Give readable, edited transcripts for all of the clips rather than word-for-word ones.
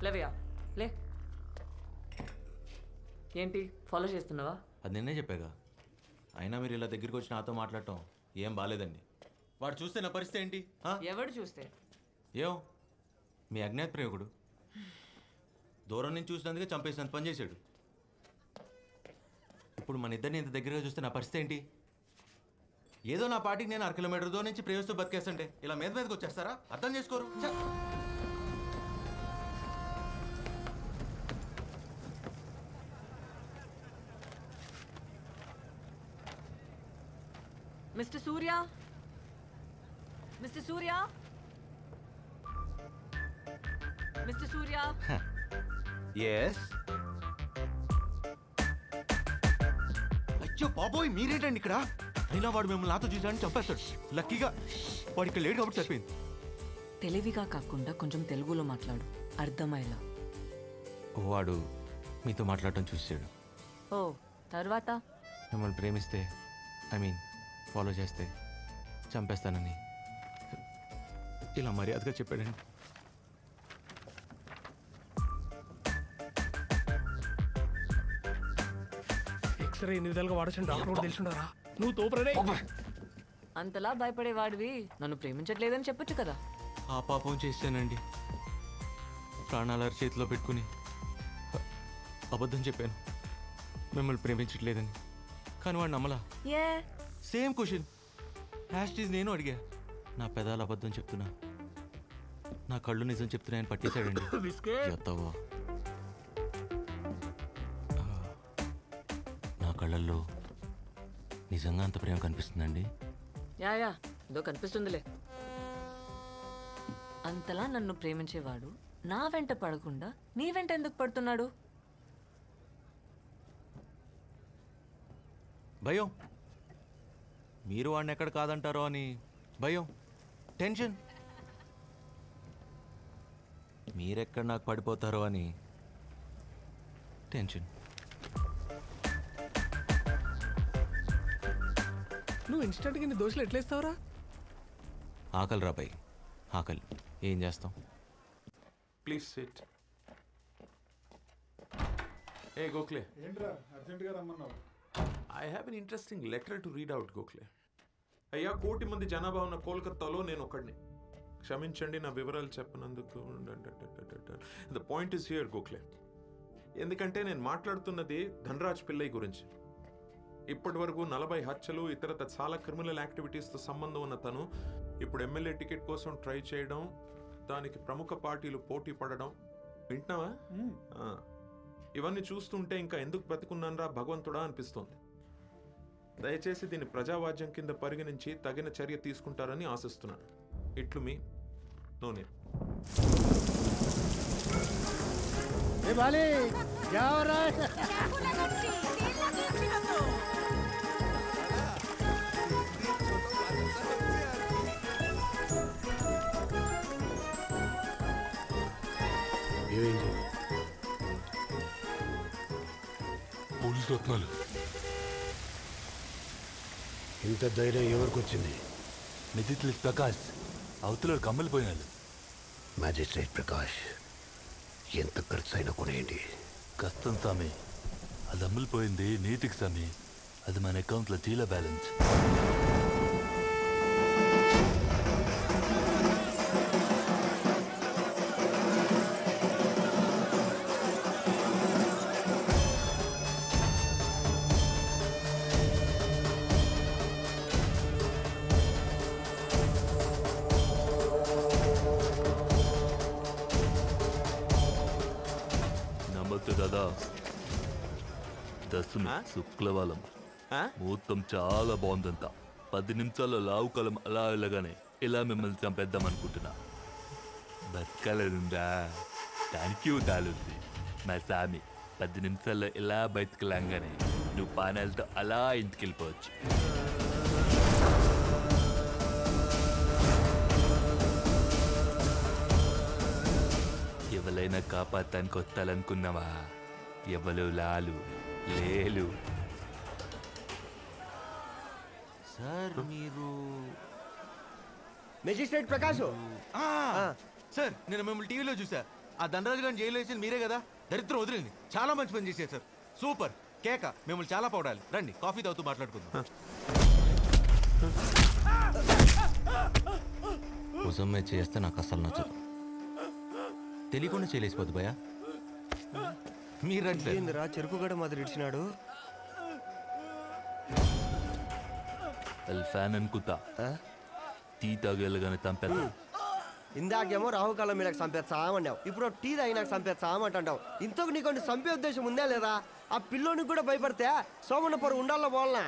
లేవయ్యా లే. ఏంటి ఫాలో చేస్తున్నావా? అది నిన్నే చెప్పాగా. అయినా మీరు ఇలా దగ్గరికి వచ్చి నాతో మాట్లాడటం ఏం బాగాలేదండి. వాడు చూస్తే నా పరిస్థితి ఏంటి? ఎవడు చూస్తే? ఏం మీ అజ్ఞాత ప్రేమికుడు దూరం నుంచి చూసినందుకే చంపేసినంత పని చేశాడు. ఇప్పుడు మన ఇద్దరిని ఇంత దగ్గరగా చూస్తే నా పరిస్థితి ఏంటి? ఏదో నా పాటికి నేను 1 కిలోమీటర్ దూరం నుంచి ప్రేమిస్తూ బతికేస్తుంటే ఇలా మీదకి వచ్చేస్తారా? అర్థం చేసుకోరు. మిస్టర్ సూర్య, మిస్టర్ సూర్య, మిస్టర్ సూర్య. ఎస్. అయ్యో బాబోయ్, మీరేంటండి ఇక్కడ? అయినా వాడు మిమ్మల్ని నాతో చూసాడని చంపేస్తాడు. లక్కీగా వాడు ఇక్కడ లేడు కాబట్టి సరిపోయింది. తెలివిగా కాకుండా కొంచెం తెలుగులో మాట్లాడు, అర్థమయ్యేలా. వాడు మీతో మాట్లాడటం చూసాడు. ఓ తర్వాత? మిమ్మల్ని ప్రేమిస్తే ఫాలో చేస్తే చంపేస్తానని ఇలా మర్యాదగా చెప్పాడండి. ఎక్స్రే ఎన్ని విధాలుగా వాడొచ్చు డాక్టర్ కూడా తెలిసిండారా? నువ్వు తోపరే. అంతలా భయపడేవాడివి నన్ను ప్రేమించట్లేదని చెప్పొచ్చు కదా. ఆ పాపం చేశానండి. ప్రాణాల చేతిలో పెట్టుకుని అబద్ధం చెప్పాను మిమ్మల్ని ప్రేమించట్లేదని. కానీ వాడు నమ్మలా. ఏ సేమ్ క్వశ్చన్ హ్యాష్టీజ్ నేను అడిగా. నా పెదాలు అబద్ధం చెప్తున్నా, నా కళ్ళు నిజం చెప్తున్నాయని పట్టేశాడండి. చెత్తవా. నా కళ్ళల్లో నిజంగా అంత ప్రేమ కనిపిస్తుందండి. యా ఏదో కనిపిస్తుందిలే. అంతలా నన్ను ప్రేమించేవాడు నా వెంట పడకుండా నీ వెంట ఎందుకు పడుతున్నాడు? భయం. మీరు వాడిని ఎక్కడ కాదంటారో అని భయం, టెన్షన్. మీరెక్కడ నాకు పడిపోతారో అని టెన్షన్. నువ్వు ఇన్స్టెంట్గా నీ దోశలు ఎట్లా ఇస్తావురా? ఆకలి రాబాయి, ఆకలి. ఏం చేస్తాం? Please SIT. ఏ గోఖలే, ఏంట్రా అర్జెంట్గా రమ్మన్నావు? I have an interesting letter to read out Gokhale. అయ్యా, 1 కోటి మంది జనాభా ఉన్న కోల్కతాలో నేను ఒకడిని. క్షమించండి నా వివరాలు చెప్పనందుకు. The point is here Gokhale. ఎందుకంటే నేను మాట్లాడుతున్నది ధనరాజ్ పిల్లై గురించి. ఇప్పటి వరకు 40 హత్యలు ఇతరత చాలా క్రిమినల్ యాక్టివిటీస్తో సంబంధం ఉన్న తను ఇప్పుడు ఎమ్మెల్యే టికెట్ కోసం ట్రై చేయడం, దానికి ప్రముఖ పార్టీలు పోటీ పడడం. వింటున్నావా? ఇవన్నీ చూస్తుంటే ఇంకా ఎందుకు బ్రతికున్నానరా భగవంతుడా అనిపిస్తోంది. దయచేసి దీన్ని ప్రజావాజ్యం కింద పరిగణించి తగిన చర్య తీసుకుంటారని ఆశిస్తున్నాను. ఇట్లు మీ నోనే. పోలీసు రత్నాలు. ఇంత ధైర్యం ఎవరికి వచ్చింది? మెజిస్ట్రేట్ ప్రకాష్ అవతల కమ్మలిపోయినాడు. మ్యాజిస్ట్రేట్ ప్రకాష్, ఎంత ఖర్చు అయినా కొనేయండి. కష్టం స్వామి, అది అమ్ములిపోయింది నీతికి స్వామి. అది మన అకౌంట్లో జీలో బ్యాలెన్స్. దాదా, దశమి శుక్లవారం ముహూర్తం చాలా బాగుందంట. 10 నిమిషాల్లో లావు కాలం అలా వెళ్ళగానే ఇలా మిమ్మల్ని చంపేద్దాం అనుకుంటున్నా. బతకాలనుందా? థ్యాంక్ యూ దాలుంది మా సామి. 10 నిమిషాల్లో ఇలా బయటకెళ్ళంగానే నువ్వు పానాలతో అలా ఇంటికి వెళ్ళిపోవచ్చు. ఎవరైనా కాపాడటానికి వస్తాలనుకున్నావా? ఎవరు లాలు లేలు. సార్ మీరు మెజిస్ట్రేట్ ప్రకాష్ సార్, నేను మిమ్మల్ని టీవీలో చూసా. ఆ ధనరాజు గారిని జైలు వేసింది మీరే కదా. దరిద్రం వదిలింది. చాలా మంచి పని చేశారు సార్. సూపర్. కేక మిమ్మల్ని చాలా పొగడాలి. రండి కాఫీ తాగుతూ మాట్లాడుకుందాం. ముసమ్మే చేస్తే నాకు అస్సలు నచ్చదు. తెలియకుండా చేయలేసిపోద్దు భయ. మీరు రండి. ఏందిరా చెరుకుగడ మాదిరి ఇడిచినాడు. ఫ్యాన్ అనుకుంటా టీ తాగేలాగానే తంపేద్దాం. ఇందాకేమో రాహుకాలం మీద చంపేస్తామన్నావు, ఇప్పుడు టీ తాగినాక చంపేస్తామంటావు. ఇంతకు నీకు చంపే ఉద్దేశం ఉందా లేదా? ఆ పిల్లోనికి కూడా భయపడితే సోమన్న పొర ఉండాలో పోవాలనా?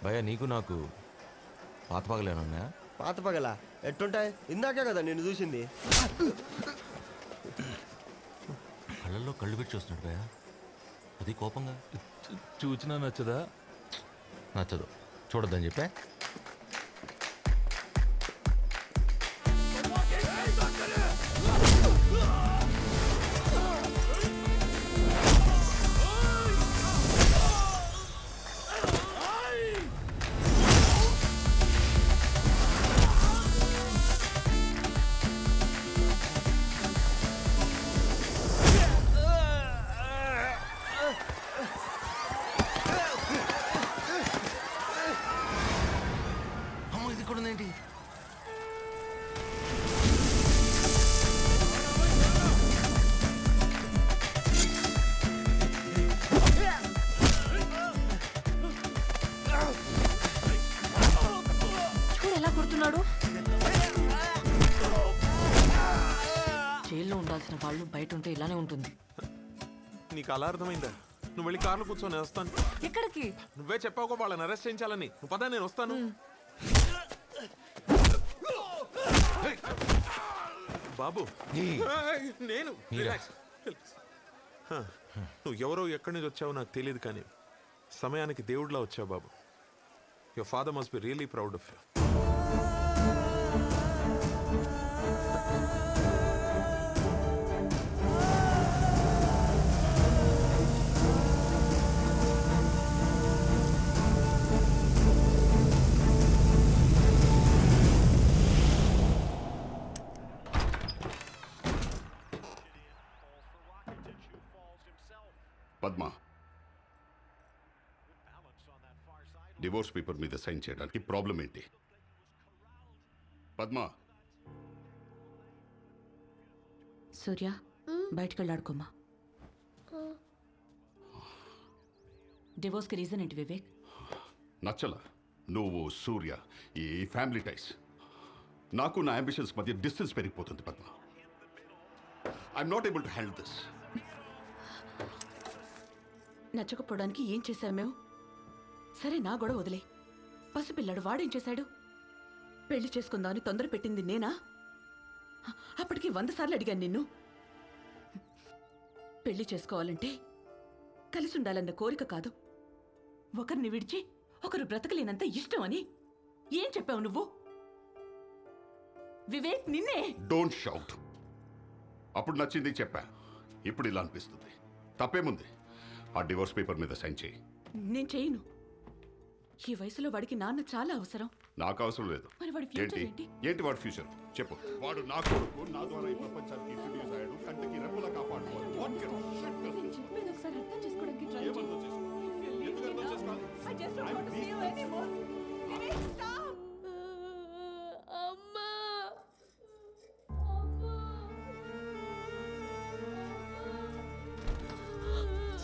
భయ నీకు నాకు పాత పగలేనున్నా? పాత పగల ఎట్టుంటాయి? ఇందాకే కదా నేను చూసింది. కళ్ళల్లో కళ్ళు పెట్టి చూస్తున్నాడు భయ. అది కోపంగా. చూచినా నచ్చదా? నచ్చదు. చూడొద్దని చెప్పా. ఏంటి ఎలా కొడుతున్నాడు? జైల్లో ఉండాల్సిన వాళ్ళు బయట ఉంటే ఇలానే ఉంటుంది. నీకు అలా అర్థమైందా? నువ్వు వెళ్ళి కార్లో కూర్చొని వస్తాను. ఎక్కడికి? నువ్వే చెప్పావు వాళ్ళని అరెస్ట్ చేయించాలని. నువ్వు పదా, నేను వస్తాను. బాబు నేను నువ్వు ఎవరో ఎక్కడి నుంచి వచ్చావో నాకు తెలియదు, కానీ సమయానికి దేవుడిలా వచ్చావు బాబు. Your father must be really proud of you. Padma, divorce paper మీద సైన్ చేయడానికి ప్రాబ్లం ఏంటి? పద్మ, సూర్య బయటకు వెళ్ళాడుకోమ్మా. డివోర్స్కి రీజన్ ఏంటి వివేక్? నచ్చలా నువ్వు సూర్య ఈ ఫ్యామిలీ టైస్. నాకు నా అంబిషన్స్ మధ్య డిస్టెన్స్ పెరిగిపోతుంది Padma. I'm not able to handle this. నచ్చకపోవడానికి ఏం చేశావు మేము? సరే నా గొడవ వదిలే. పసిపిల్లాడు వాడేం చేశాడు? పెళ్లి చేసుకుందామని తొందర పెట్టింది నేనా? అప్పటికి 100 సార్లు అడిగాను నిన్ను. పెళ్లి చేసుకోవాలంటే కలిసి ఉండాలన్న కోరిక కాదు, ఒకరిని విడిచి ఒకరు బ్రతకలేనంత ఇష్టం అని. ఏం చెప్పావు నువ్వు? వివేక్ నిన్నే. Don't shout. అప్పుడు నచ్చింది చెప్పా, ఇప్పుడు ఇలా అనిపిస్తుంది. తప్పేముంది? ఆ డివోర్స్ పేపర్ మీద సైన్ చేయి. నేను చేయను. ఈ వయసులో వాడికి నాన్న చాలా అవసరం. నాకు అవసరం లేదు. మరి వాడి ఫ్యూచర్ ఏంటి? ఏంటి వాడి ఫ్యూచర్ చెప్పు. వాడు నా కొడుకు, నా ద్వారా ఈ ప్రపంచానికి ఇంట్రడ్యూస్ అయ్యాడు. కంటికి రెప్పలా కాపాడుకోవాలి. వాట్ కెన్ నేను చెప్పేది ఒకసారి అర్థం చేసుకోవడానికి ట్రై చేయి. ఎందుకు అర్థం చేసుకోవాలి? I just don't want to see you anymore. Vivek, stop. అమ్మా.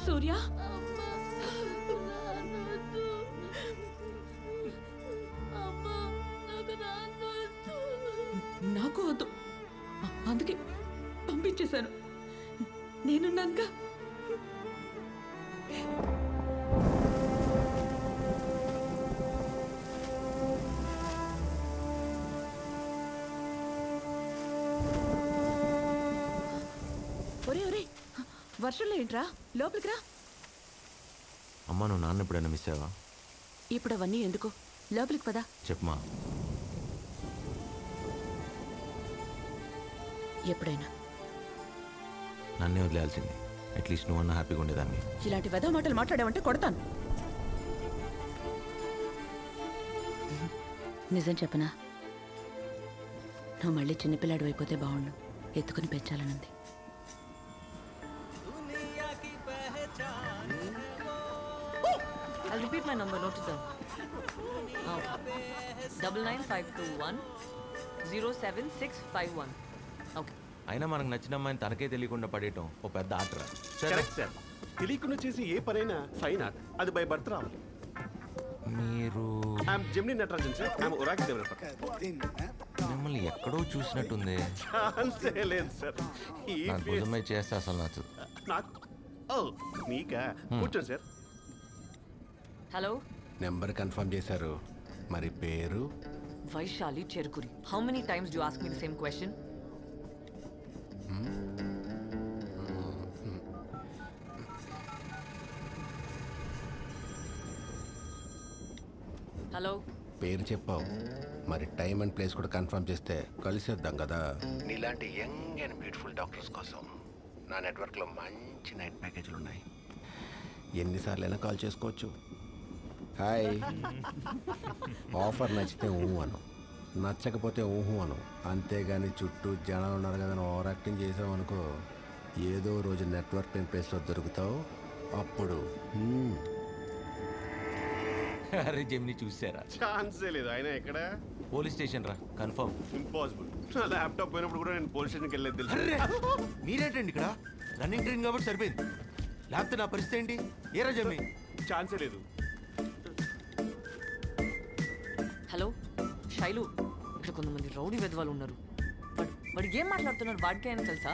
సూర్య, నాకు వద్దు, అందుకే పంపించేశాను. నేనున్నాక ఒరే ఒరే, వర్షంలో ఏంట్రా? లోపలికి రా. అమ్మా, నువ్వు నాన్న ఎప్పుడైనా మిస్ అయ్యావా? ఇప్పుడు అవన్నీ ఎందుకు, లోపలికి పదా. చెప్పమా. ఎప్పుడైనా నన్నే వదిలేయాల్సింది. అట్లీస్ట్ నువ్వన్నా హ్యాపీగా ఉండేదాన్ని. ఇలాంటి వెధ మాటలు మాట్లాడావంటే కొడతాను. నిజం చెప్పనా, నువ్వు మళ్ళీ చిన్నపిల్లాడు అయిపోతే బాగుండు. ఎత్తుకుని పెంచాలనుంది. I'll repeat my number, note it down. Okay. 99521 07651. Okay. అయినా మనకు నచ్చిన అమ్మాయిని తనకే తెలియకుండా పడేయటం ఓ పెద్ద ఆటరా. Correct sir. తెలియకుండా చేసి ఏ పనైనా ఫైన్ ఆర్ట్, అది బై బర్త్ రావాలి. మీరు I'm Gemini Natarajan sir, I'm Oracle developer. మిమ్మల్ని ఎక్కడో చూసినట్టుంది. ఛాన్సే లేదు సార్. ఈ నాకు ఫేస్ నిజమే చేస్తే అసలు నచ్చదు. నాకు ఓ మీకా? కూర్చోండి సార్. Hello? నెంబర్ కన్ఫర్మ్ చేశారు, మరి పేరు? Vaishali Cherkuri. How many times do you ask me the same question? Hello? పేరు చెప్పావు, మరి టైం అండ్ ప్లేస్ కూడా కన్ఫర్మ్ చేస్తే కలిసేద్దాం కదా. నీలాంటి యంగ్ అండ్ బ్యూటిఫుల్ డాక్టర్స్ కోసం నా నెట్వర్క్లో మంచి నైట్ ప్యాకేజీలు ఉన్నాయి. ఎన్నిసార్లు అయినా కాల్ చేసుకోవచ్చు. హాయ్. ఆఫర్ నచ్చితే ఊహు అను, నచ్చకపోతే ఊహు అను. అంతేగాని చుట్టూ జనాలు ఉన్నారు కదా ఓవర్ యాక్టింగ్ చేసావు అనుకో, ఏదో రోజు నెట్వర్క్ లేని ప్లేస్లో దొరుకుతావు. అప్పుడు అరే జెమిని చూసారా? ఛాన్సే లేదు. ఆయన ఎక్కడ? పోలీస్ స్టేషన్ రా, కన్ఫర్మ్. ఇంపాసిబుల్. నా ల్యాప్టాప్ పోయినప్పుడు కూడా నేను పోలీస్ స్టేషన్కి వెళ్ళలేదు తెలుసు. మీరేంటండి ఇక్కడ? రన్నింగ్ ట్రైన్ కాబట్టి సరిపోయింది, లేకపోతే నా పరిస్థితి ఏంటి? ఏరా జమ్మి? ఛాన్సే లేదు. హలో శైలు, ఇక్కడ కొంతమంది రౌడీ వెధవాలు ఉన్నారు. వాడు ఏం మాట్లాడుతున్నాడు వాడికే అయినా తెలుసా?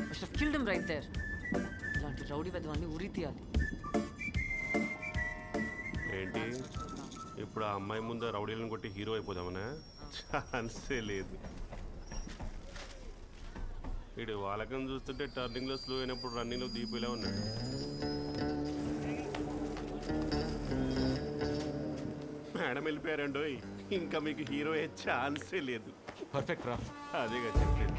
Must have killed him right there. ఇలాంటి రౌడీ వెధవాన్ని ఉరి తీయాలి. ఏంటి ఇప్పుడు ఆ అమ్మాయి ముందు రౌడీలను కొట్టి హీరో అయిపోదామనా? ఛాన్సే లేదు. వీడు వాళ్ళకం చూస్తుంటే టర్నింగ్లో స్లో అయినప్పుడు రన్నింగ్లో దీపిలా ఉన్నాడు. మేడం వెళ్ళిపోయారండో, ఇంకా మీకు హీరో అయ్యే ఛాన్సే లేదు. పర్ఫెక్ట్ రా. అదేగా చెప్పలేదు.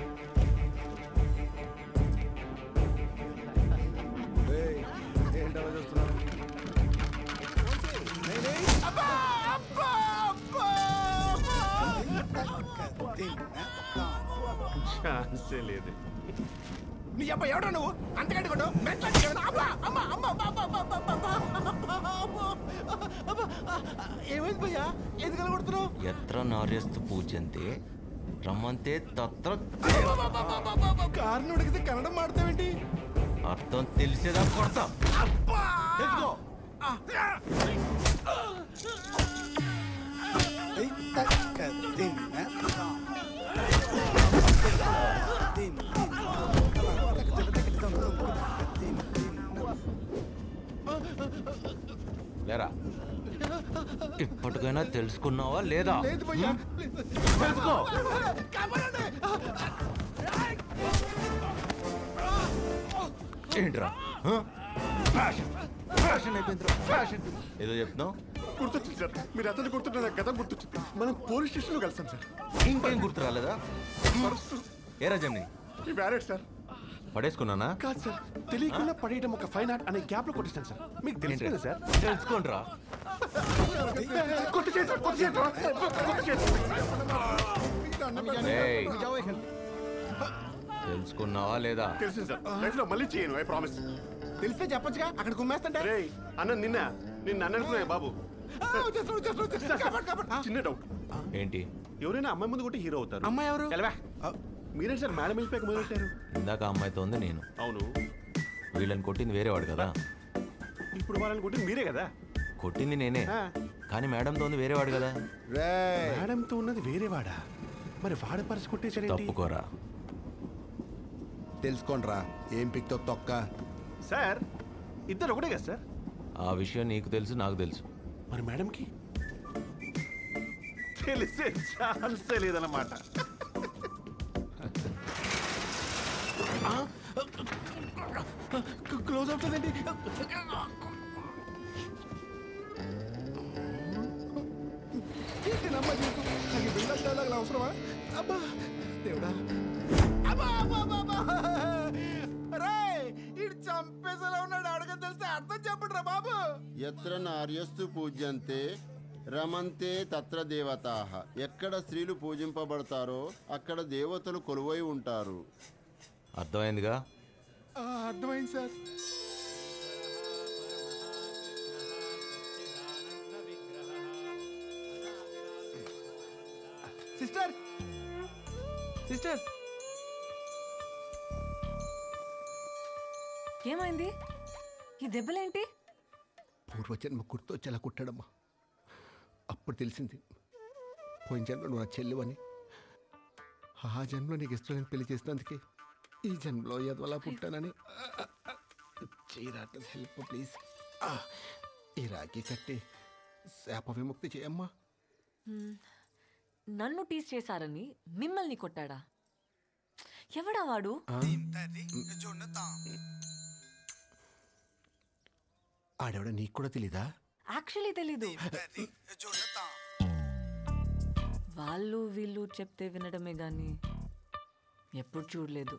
ఏంటో చూస్తున్నావు? ఛాన్సే లేదు. నీ అబ్బా ఎవడో నువ్వు అంతకంటే కొట్టు. ఏమైంది భయ్యా, ఎందుకలా కొడుతున్నావు? ఎత్ర నార్యస్తు పూజ్యంతే రమ్మంతే తత్ర. కారుని ఉడికితే కన్నడం మాడతావేంటి? అర్థం తెలిసేదా కొడతా. తెలుసుకో. లేరా, ఇప్పటికైనా తెలుసుకున్నావా లేదా? లేదు భయ్యా, తెలుసుకో. ఏంట్రా ఫ్యాషన్ అయిపోయిందిరా, ఫ్యాషన్ ఏదో చెప్తున్నావు. గుర్తొచ్చింది సార్, మీరు అతను గుర్తుంటే నాకు కథ గుర్తొచ్చింది. మనం పోలీస్ స్టేషన్లో కలిసాం సార్. ఇంకేం గుర్తు రాలేదా? ఏ రాజమ్ని ఈ బ్యారెట్ సార్. పడేసుకున్నానా? కాదు సార్, తెలియకుండా పడేయడం ఒక ఫైన్ ఆర్ట్ అనే గ్యాప్ లో కొట్టిస్తాను సార్. మీకు తెలుసు కదా సార్. తెలుసుకోండిరా. ఏయ్, తెలుసుకున్నావా లేదా? తెలుసు సార్, లైఫ్ లో మళ్ళీ చేయను, ఐ ప్రామిస్. తెలిస్తే చెప్పొచ్చుగా, అక్కడ గుమ్మేస్తంటే. రేయ్ అన్న, నిన్న అనుకున్నా బాబు. చిన్న డౌట్. ఏంటి? ఎవరైనా అమ్మాయి ముందు కొట్టి హీరో అవుతారు. అమ్మాయి ఎవరు? మీరే సార్ మేడం వెళ్ళిపోయాక మొదలెట్టారు. ఇందాక అమ్మాయితో ఉంది నేను. అవును, వీళ్ళని కొట్టింది వేరేవాడు కదా. ఇప్పుడు వాళ్ళని కొట్టింది మీరే కదా. కొట్టింది నేనే, కానీ మేడంతో ఉంది వేరేవాడు కదా. మేడంతో ఉన్నది వేరేవాడా? మరి వాడ పర్స్ కొట్టేసారేంటి? తప్పుకోరా. తెలుసుకోండిరా, ఏం పిక్తో తొక్క. సార్ ఇద్దరు ఒకటే కదా సార్? ఆ విషయం నీకు తెలుసు, నాకు తెలుసు. మరి మేడంకి తెలిసే ఛాన్సే లేదన్నమాట. క్లోజ్ అవుతుందండి. అవసరమా? అబ్బా దేవుడా, ఇటు చంపేసేలా ఉన్నాడు. అడగ తెలిస్తే అర్థం చెప్పండి రా బాబు. ఎత్ర నార్యస్తు పూజ్యంతే రమంతే తత్ర దేవతాః. ఎక్కడ స్త్రీలు పూజింపబడతారో అక్కడ దేవతలు కొలువై ఉంటారు. అర్థమైందిగా? అర్థమైంది సార్. సిస్టర్ సిస్టర్ ఏమైంది? ఈ దెబ్బలేంటి? పూర్వజన్మ గుర్తొచ్చేలా కుట్టాడమ్మా. అప్పుడు తెలిసింది పోయిన జన్మలో నువ్వు నా చెల్లువని. ఆ జన్మలో నీకు ఇష్టమైన పెళ్లి చేసినందుకే ఈ జన్మలో ఎదవలా పుట్టానని. చేయరాట్లేదు, హెల్ప్ ప్లీజ్. ఈ రాఖీ కట్టి శాప విముక్తి చేయమ్మా. నన్ను టీస్ చేశారని మిమ్మల్ని కొట్టాడా? ఎవడా వాడు? ఆడెవడ నీకు కూడా తెలీదా? యాక్చువల్లీ తెలీదు. వాళ్ళు వీళ్ళు చెప్తే వినడమే గాని ఎప్పుడు చూడలేదు.